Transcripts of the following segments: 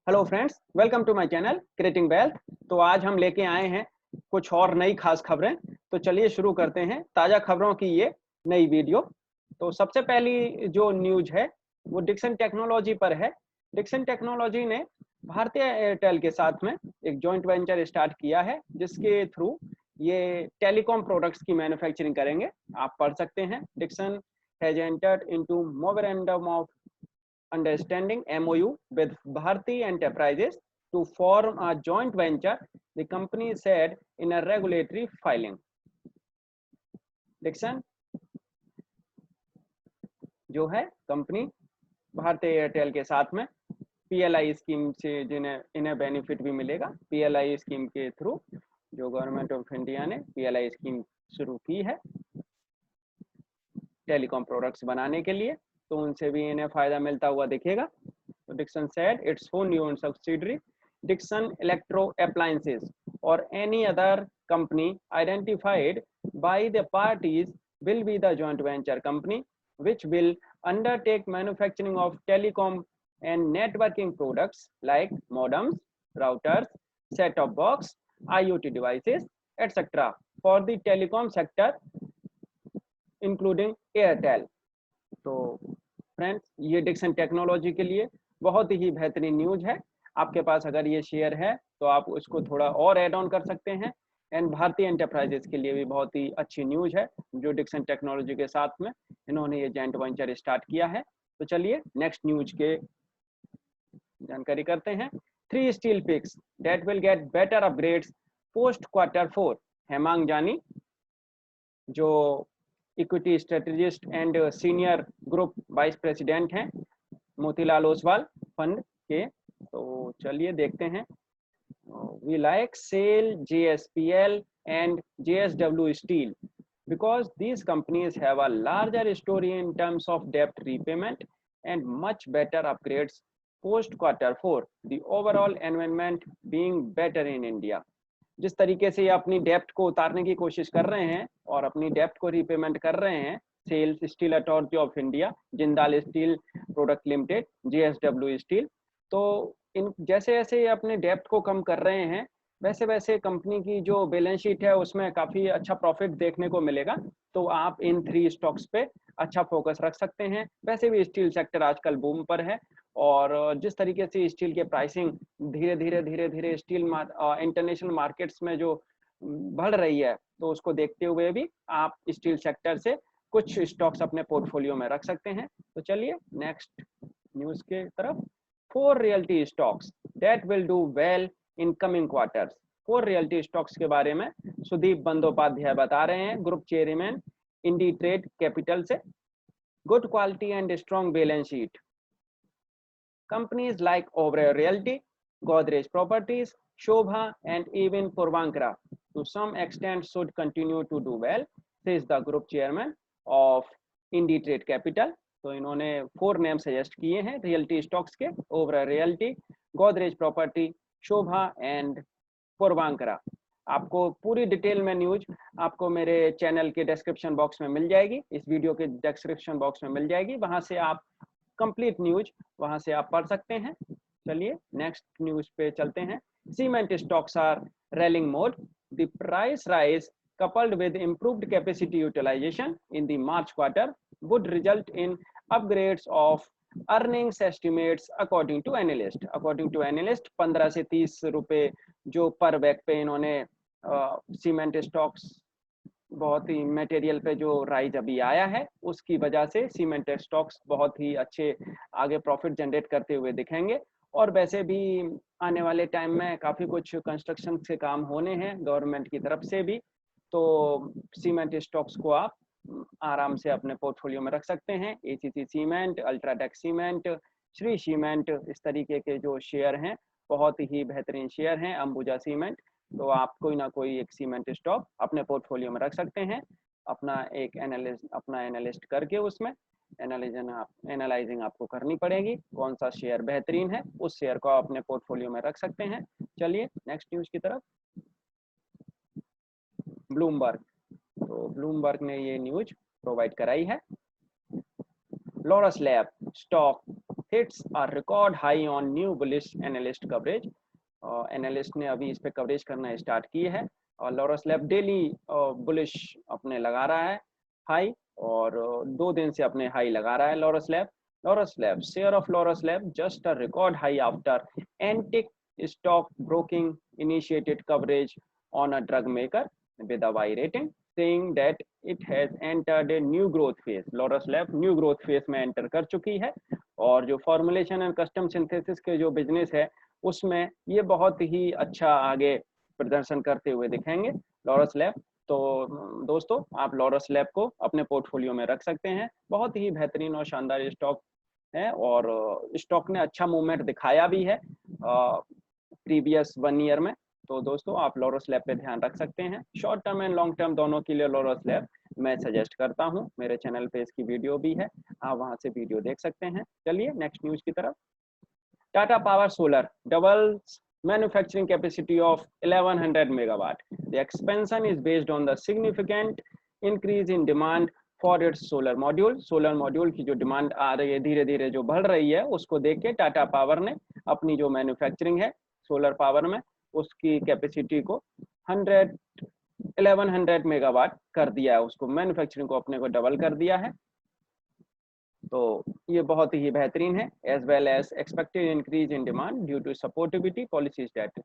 Hello friends, welcome to my channel creating wealth. तो आज हम लेके आए हैं कुछ और नई खास खबरें। तो चलिए शुरू करते हैं ताज़ा खबरों की ये नई वीडियो। तो सबसे पहली जो न्यूज है वो डिक्सन टेक्नोलॉजी पर है। डिक्सन टेक्नोलॉजी ने भारतीय एयरटेल के साथ में एक जॉइंट वेंचर स्टार्ट किया है, जिसके थ्रू ये टेलीकॉम प्रोडक्ट्स की मैन्युफैक्चरिंग करेंगे। आप पढ़ सकते हैं, Dixon has entered into memorandum of understanding MOU with Bharti Enterprises to form a joint venture, the company said in a regulatory filing. Dixon जो है कंपनी भारतीय एयरटेल के साथ में PLI स्कीम से इन्हें बेनिफिट भी मिलेगा। PLI स्कीम के थ्रू जो गवर्नमेंट ऑफ इंडिया ने PLI स्कीम शुरू की है टेलीकॉम प्रोडक्ट्स बनाने के लिए, तो उनसे भी इन्हें फायदा मिलता हुआ दिखेगा। तो Dixon said its wholly owned subsidiary Dixon Electro Appliances or any other company identified by the parties will be the joint venture company which will undertake manufacturing of telecom and networking products like modems, routers, set-top box, IoT devices, etc. for the telecom sector including Airtel. तो friends, ये Dixon technology के लिए बहुत ही बेहतरीन news है। आपके पास अगर ये शेयर है तो आप उसको थोड़ा और ऐड ऑन कर सकते हैं। एंड भारतीय एंटरप्राइजेस के लिए भी बहुत ही अच्छी न्यूज है जो डिक्सन टेक्नोलॉजी के साथ में इन्होंने ये जॉइंट वेंचर स्टार्ट किया है। तो चलिए नेक्स्ट न्यूज के जानकारी करते हैं। 3 steel picks that will get better upgrades post Q4। Hemang Jani जो equity strategist and senior group vice president हैं मोतीलाल ओसवाल फंड के। तो चलिए देखते हैं। We like SAIL JSPL and JSW Steel because these companies have a larger story in terms of debt repayment and much better upgrades post Q4, the overall environment being better in India। जिस तरीके से ये अपनी डेप्ट को उतारने की कोशिश कर रहे हैं और अपनी डेप्ट को रीपेमेंट कर रहे हैं, SAIL's Steel Authority of India, Jindal Steel Product Limited, JSW steel, तो इन जैसे जैसे ये अपने डेप्ट को कम कर रहे हैं वैसे वैसे कंपनी की जो बैलेंस शीट है उसमें काफ़ी अच्छा प्रॉफिट देखने को मिलेगा। तो आप इन 3 स्टॉक्स पे अच्छा फोकस रख सकते हैं। वैसे भी स्टील सेक्टर आजकल बूम पर है और जिस तरीके से स्टील के प्राइसिंग धीरे धीरे स्टील इंटरनेशनल मार्केट्स में जो बढ़ रही है, तो उसको देखते हुए भी आप स्टील सेक्टर से कुछ स्टॉक्स अपने पोर्टफोलियो में रख सकते हैं। तो चलिए नेक्स्ट न्यूज के तरफ। 4 realty stocks that will do well in coming quarters. 4 realty stocks के बारे में सुदीप बंदोपाध्याय बता रहे हैं, ग्रुप चेयरमैन इंडी ट्रेड कैपिटल से। Good quality and strong balance sheet. Companies like Oberoi Realty, Godrej Properties, Shobha and even Puravankara to some extent should continue to do well, says the group chairman of IndiTrade Capital। तो इन्होंने 4 name suggest किए हैं realty stocks के, Oberoi realty, Godrej property, Sobha and Puravankara. आपको पूरी detail में news आपको मेरे चैनल के डिस्क्रिप्शन बॉक्स में मिल जाएगी, इस वीडियो के डिस्क्रिप्शन बॉक्स में मिल जाएगी, वहां से आप कंप्लीट न्यूज वहां से आप पढ़ सकते हैं। चलिए नेक्स्ट न्यूज पे चलते हैं। Cement stocks are rallying mode, the price rise coupled with improved capacity utilization in the March quarter would result in upgrades of earnings estimates according to analyst। 15 से 30 रुपए जो पर बैग पे इन्होंने सीमेंट स्टॉक्स बहुत ही मटेरियल पे जो rise अभी आया है उसकी वजह से सीमेंट स्टॉक्स बहुत ही अच्छे आगे प्रॉफिट जनरेट करते हुए दिखेंगे। और वैसे भी आने वाले टाइम में काफ़ी कुछ कंस्ट्रक्शन से काम होने हैं गवर्नमेंट की तरफ से भी, तो सीमेंट स्टॉक्स को आप आराम से अपने पोर्टफोलियो में रख सकते हैं। ACC cement, UltraTech cement, Shri cement, इस तरीके के जो शेयर हैं बहुत ही बेहतरीन शेयर हैं, अंबुजा सीमेंट। तो आप कोई ना कोई एक सीमेंट स्टॉक अपने पोर्टफोलियो में रख सकते हैं, अपना एक एनालिस्ट करके उसमें एनालाइजिंग आपको करनी पड़ेगी, कौन सा शेयर बेहतरीन है उस शेयर को अपने पोर्टफोलियो में रख सकते हैं। चलिए नेक्स्ट न्यूज की तरफ। ब्लूमबर्ग, तो ब्लूमबर्ग ने ये न्यूज प्रोवाइड कराई है। Laurus lab stock hits a record high on new bullish analyst coverage. Analyst ने अभी इस पे कवरेज करना स्टार्ट की है और लॉरस लैब डेली बुलिश अपने लगा रहा है हाई, और 2 दिन से अपने हाई लगा रहा है Laurus lab. Laurus lab, share of Laurus lab just a record high after antique stock broking initiated coverage on a drug maker with a Y rating, saying that it has entered a new growth phase. Lotus Lab new growth phase में enter कर चुकी है और जो formulation and custom synthesis के जो business है उसमें ये बहुत ही अच्छा आगे प्रदर्शन करते हुए दिखेंगे लॉरस लैब. तो दोस्तों आप लॉरस लैब को अपने पोर्टफोलियो में रख सकते हैं. बहुत ही बेहतरीन और शानदार स्टॉक है और स्टॉक ने अच्छा मूवमेंट दिखाया भी है प्रीवियस 1 ईयर में. तो दोस्तों आप लॉरस लैब पे ध्यान रख सकते हैं. Short term and long term दोनों के लिए लॉरस लैब मैं सजेस्ट करता हूं. मेरे चैनल पे इसकी वीडियो भी है, आप वहां से वीडियो देख सकते हैं. चलिए नेक्स्ट न्यूज की तरफ. Tata power solar doubles manufacturing capacity of 1100 megawatt. The expansion is based on the significant increase in demand for its solar module. Solar module की जो डिमांड आ रही है धीरे धीरे जो बढ़ रही है उसको देख के टाटा पावर ने अपनी जो मैन्युफैक्चरिंग है सोलर पावर में उसकी कैपेसिटी को 1100 मेगावाट कर दिया है. उसको मैन्युफैक्चरिंग को अपने को डबल कर दिया है. तो ये बहुत ही बेहतरीन है. As well as expected increase in demand due to supportivity policies that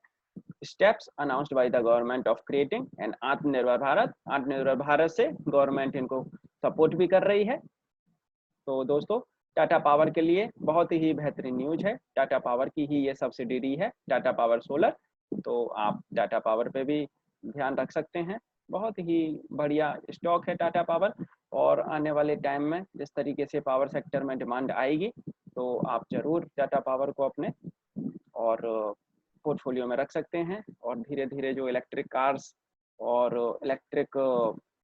steps announced by the government of creating and Atmanirbhar Bharat. आत्मनिर्भर भारत से गवर्नमेंट इनको सपोर्ट भी कर रही है. तो दोस्तों टाटा पावर के लिए बहुत ही बेहतरीन न्यूज है. टाटा पावर की ही ये सब्सिडियरी है टाटा पावर सोलर. तो आप टाटा पावर पे भी ध्यान रख सकते हैं. बहुत ही बढ़िया स्टॉक है टाटा पावर और आने वाले टाइम में जिस तरीके से पावर सेक्टर में डिमांड आएगी तो आप जरूर टाटा पावर को अपने और पोर्टफोलियो में रख सकते हैं. और धीरे धीरे जो इलेक्ट्रिक कार्स और इलेक्ट्रिक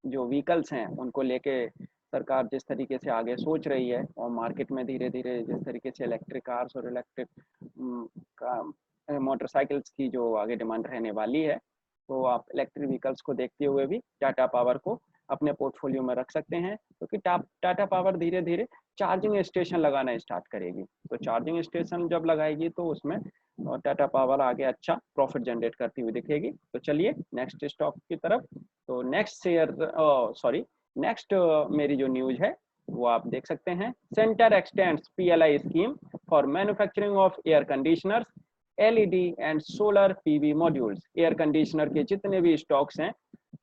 जो व्हीकल्स हैं उनको लेके सरकार जिस तरीके से आगे सोच रही है और मार्केट में धीरे धीरे जिस तरीके से इलेक्ट्रिक कार्स और इलेक्ट्रिक मोटरसाइकिल्स की जो आगे डिमांड रहने वाली है तो आप इलेक्ट्रिक व्हीकल्स को देखते हुए भी टाटा पावर को अपने पोर्टफोलियो में रख सकते हैं. क्योंकि टाटा पावर धीरे धीरे चार्जिंग स्टेशन लगाना स्टार्ट करेगी. तो चार्जिंग स्टेशन जब लगाएगी तो उसमें टाटा पावर आगे अच्छा प्रॉफिट जनरेट करती हुई दिखेगी. तो चलिए नेक्स्ट स्टॉक की तरफ. तो नेक्स्ट मेरी जो न्यूज है वो आप देख सकते हैं. Centre x tends PLI scheme for manufacturing of air conditioners LED and solar PV modules. Air conditioner के जितने भी स्टॉक्स हैं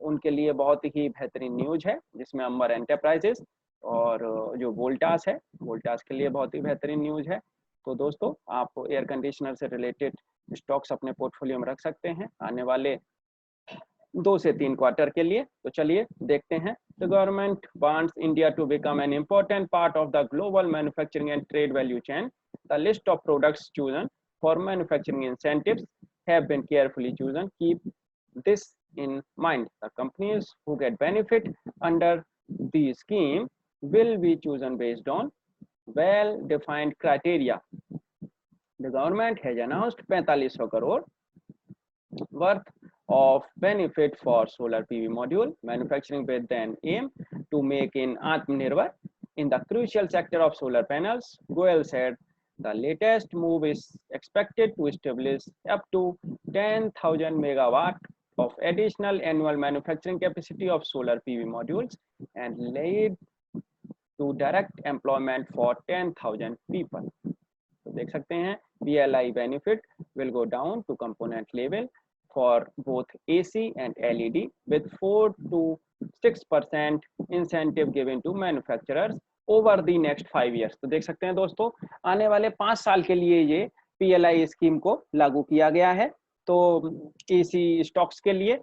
उनके लिए बहुत ही बेहतरीन न्यूज है जिसमें अंबर एंटरप्राइजेस और जो वोल्टास है वोल्टास के लिए बहुत ही बेहतरीन न्यूज है. तो दोस्तों आप एयर कंडीशनर से रिलेटेड स्टॉक्स अपने पोर्टफोलियो में रख सकते हैं आने वाले 2 से 3 क्वार्टर के लिए. तो चलिए देखते हैं. The government wants India to become an important part of the global manufacturing and trade value chain. The list of products chosen for manufacturing incentives have been carefully chosen. Keep this in mind. The companies who get benefit under the scheme will be chosen based on well-defined criteria. The government has announced 4500 crore worth of benefit for solar PV module manufacturing with an aim to make in Atmanirbhar in the crucial sector of solar panels. Goel said the latest move is expected to establish up to 10,000 megawatt of additional annual manufacturing capacity of solar PV modules and lead to direct employment for 10,000 people. तो देख सकते हैं PLI benefit will go down to component level for both AC and LED with 4 to 6% incentive given to manufacturers over the next 5 years. तो देख सकते हैं दोस्तों आने वाले 5 साल के लिए ये PLI स्कीम को लागू किया गया है. तो AC स्टॉक्स के लिए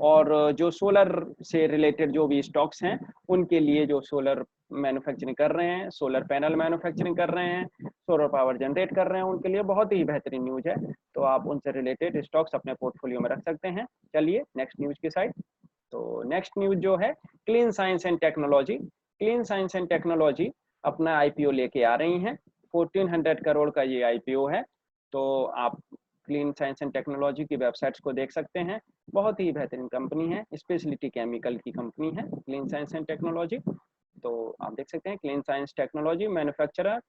और जो सोलर से रिलेटेड जो भी स्टॉक्स हैं उनके लिए जो सोलर मैन्युफैक्चरिंग कर रहे हैं, सोलर पैनल मैन्युफैक्चरिंग कर रहे हैं, सोलर पावर जनरेट कर रहे हैं, उनके लिए बहुत ही बेहतरीन न्यूज है. तो आप उनसे रिलेटेड स्टॉक्स अपने पोर्टफोलियो में रख सकते हैं. चलिए नेक्स्ट न्यूज की साइड. तो नेक्स्ट न्यूज जो है clean science and technology. Clean science and technology अपना IPO लेके आ रही हैं. 1400 करोड़ का ये IPO है. तो आप क्लीन साइंस एंड टेक्नोलॉजी की वेबसाइट्स को देख सकते हैं. बहुत ही बेहतरीन कंपनी है, स्पेशलिटी केमिकल की कंपनी है क्लीन साइंस एंड टेक्नोलॉजी. तो आप देख सकते हैं clean science technology manufacturer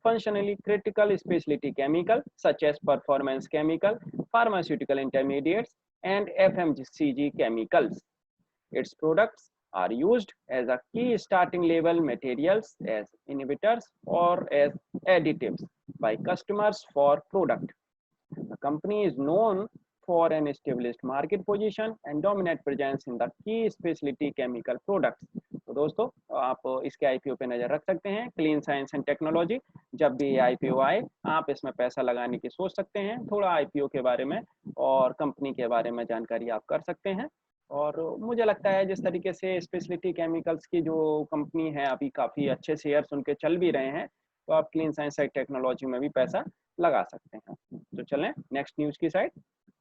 functionally critical specialty chemical such as performance chemical, pharmaceutical intermediates, and FMCG chemicals. Its products are used as a key starting level materials, as inhibitors or as additives by customers for product. The company is known for an established market position and dominant presence in the key specialty chemical products. तो दोस्तों आप इसके IPO पे नजर रख सकते हैं, clean science and technology. जब भी आईपीओ आए आप इसमें पैसा लगाने की सोच सकते हैं, थोड़ा आईपीओ के बारे में और कंपनी के बारे में जानकारी आप कर सकते हैं। और मुझे लगता है जिस तरीके से स्पेशलिटी केमिकल्स की जो कंपनी है अभी काफ़ी अच्छे शेयर्स उनके चल भी रहे हैं, तो आप क्लीन साइंस साइड टेक्नोलॉजी में भी पैसा लगा सकते हैं। तो चलें नेक्स्ट न्यूज़ की साइड।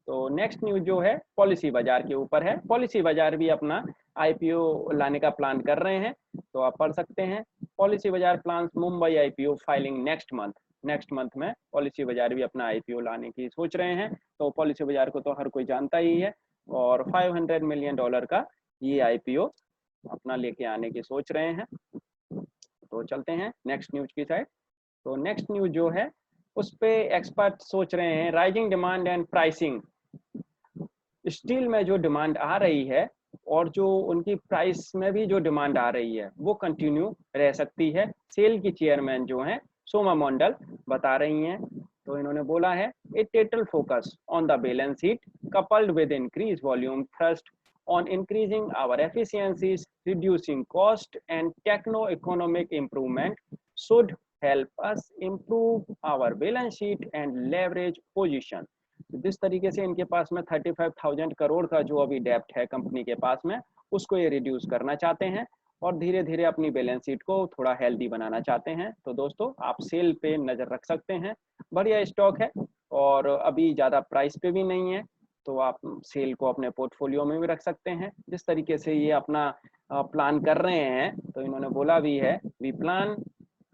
तो नेक्स्ट न्यूज़ जो है पॉलिसी बाजार के ऊपर है। पॉलिसी बाजार भी अपना आईपीओ लाने का प्लान कर रहे हैं, तो आप पढ़ सकते हैं। पॉलिसी बाजार plans Mumbai IPO filing next month. Next month में पॉलिसी बाजार भी अपना आईपीओ लाने की सोच रहे हैं। तो पॉलिसी बाजार को तो हर कोई जानता ही है और $500 मिलियन का ये आईपीओ अपना लेके आने की सोच रहे हैं। तो चलते हैं नेक्स्ट न्यूज़ की साइड। तो नेक्स्ट न्यूज़ जो है उस पे एक्सपर्ट सोच रहे हैं rising demand and pricing. Steel में जो डिमांड आ रही है और जो उनकी प्राइस में भी जो डिमांड आ रही है वो कंटिन्यू रह सकती है। सेल की चेयरमैन जो हैं सोमा मंडल बता रही हैं। तो इन्होंने बोला है it total focus on the balance sheet coupled with increase volume thrust on increasing our efficiencies, reducing cost and techno-economic improvement should help us improve our balance sheet and leverage position. जिस तरीके से इनके पास में 35,000 करोड़ का जो अभी डेप्ट है company के पास में, उसको ये रिड्यूस करना चाहते हैं और धीरे धीरे अपनी बैलेंस शीट को थोड़ा हेल्दी बनाना चाहते हैं। तो दोस्तों आप सेल पे नज़र रख सकते हैं, बढ़िया स्टॉक है और अभी ज़्यादा प्राइस पे भी नहीं है, तो आप सेल को अपने पोर्टफोलियो में भी रख सकते हैं। जिस तरीके से ये अपना प्लान कर रहे हैं, तो इन्होंने बोला भी है we plan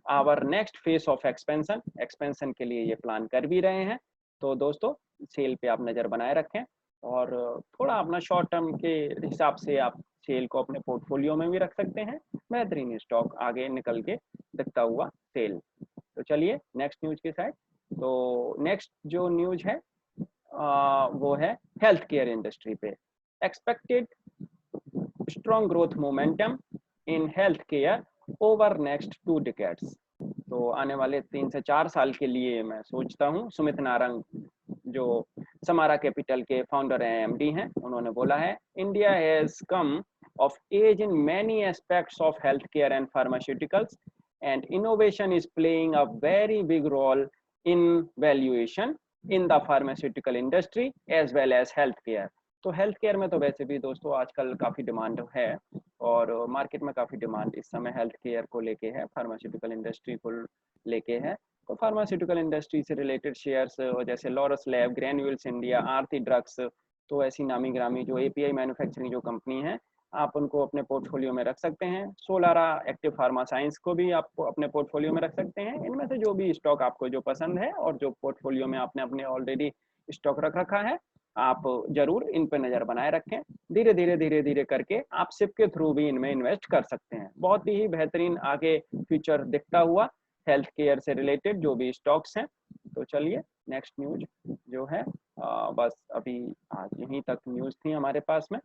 our next phase of expansion. Expansion के लिए ये प्लान कर भी रहे हैं। तो दोस्तों सेल पे आप नज़र बनाए रखें और थोड़ा अपना शॉर्ट टर्म के हिसाब से आप सेल को अपने पोर्टफोलियो में भी रख सकते हैं। बेहतरीन स्टॉक आगे निकल के दिखता हुआ सेल। तो चलिए नेक्स्ट न्यूज़ की साइड। तो नेक्स्ट जो न्यूज़ है वो है हेल्थ केयर इंडस्ट्री पे। Expected strong growth momentum in health care over next 2 decades. तो आने वाले 3 से 4 साल के लिए मैं सोचता हूँ। सुमित नारंग जो समारा कैपिटल के फाउंडर हैं, एमडी हैं, उन्होंने बोला है India has come of age in many aspects of health care and pharmaceuticals and innovation is playing a very big role in valuation in the pharmaceutical industry as well as health care. तो health care में तो वैसे भी दोस्तों आजकल काफ़ी demand है और मार्केट में काफ़ी डिमांड इस समय हेल्थ केयर को लेके है, फार्मास्यूटिकल इंडस्ट्री को लेके है। तो फार्मास्यूटिकल इंडस्ट्री से रिलेटेड शेयर्स जैसे लॉरस लैब, ग्रैन्यूल्स इंडिया, आरती ड्रग्स, तो ऐसी नामी ग्रामी जो एपीआई मैन्युफैक्चरिंग जो कंपनी है, आप उनको अपने पोर्टफोलियो में रख सकते हैं। सोलारा एक्टिव फार्मा साइंस को भी आप अपने पोर्टफोलियो में रख सकते हैं। इनमें से जो भी स्टॉक आपको जो पसंद है और जो पोर्टफोलियो में आपने अपने ऑलरेडी स्टॉक रख रखा है, आप जरूर इन पर नज़र बनाए रखें। धीरे धीरे करके आप सिप के थ्रू भी इनमें इन्वेस्ट कर सकते हैं। बहुत ही बेहतरीन आगे फ्यूचर दिखता हुआ हेल्थ केयर से रिलेटेड जो भी स्टॉक्स हैं। तो चलिए नेक्स्ट न्यूज जो है बस अभी आज यहीं तक न्यूज़ थी हमारे पास में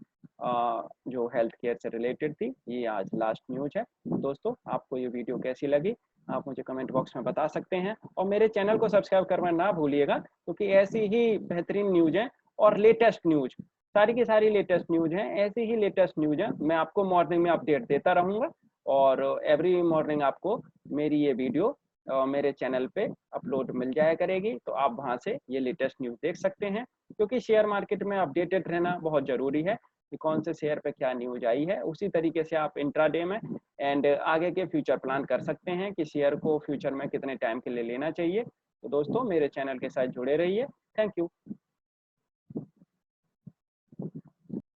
जो हेल्थ केयर से रिलेटेड थी। ये आज लास्ट न्यूज है। दोस्तों आपको ये वीडियो कैसी लगी आप मुझे कमेंट बॉक्स में बता सकते हैं और मेरे चैनल को सब्सक्राइब करना ना भूलिएगा, क्योंकि ऐसी ही बेहतरीन न्यूज है और लेटेस्ट न्यूज, सारी की सारी लेटेस्ट न्यूज हैं, ऐसी ही लेटेस्ट न्यूज है मैं आपको मॉर्निंग में अपडेट देता रहूँगा और एवरी मॉर्निंग आपको मेरी ये वीडियो मेरे चैनल पे अपलोड मिल जाया करेगी। तो आप वहाँ से ये लेटेस्ट न्यूज़ देख सकते हैं, क्योंकि शेयर मार्केट में अपडेटेड रहना बहुत ज़रूरी है कि कौन से शेयर पे क्या न्यूज आई है। उसी तरीके से आप इंट्राडे में एंड आगे के फ्यूचर प्लान कर सकते हैं कि शेयर को फ्यूचर में कितने टाइम के लिए लेना चाहिए। तो दोस्तों मेरे चैनल के साथ जुड़े रहिए। Thank you.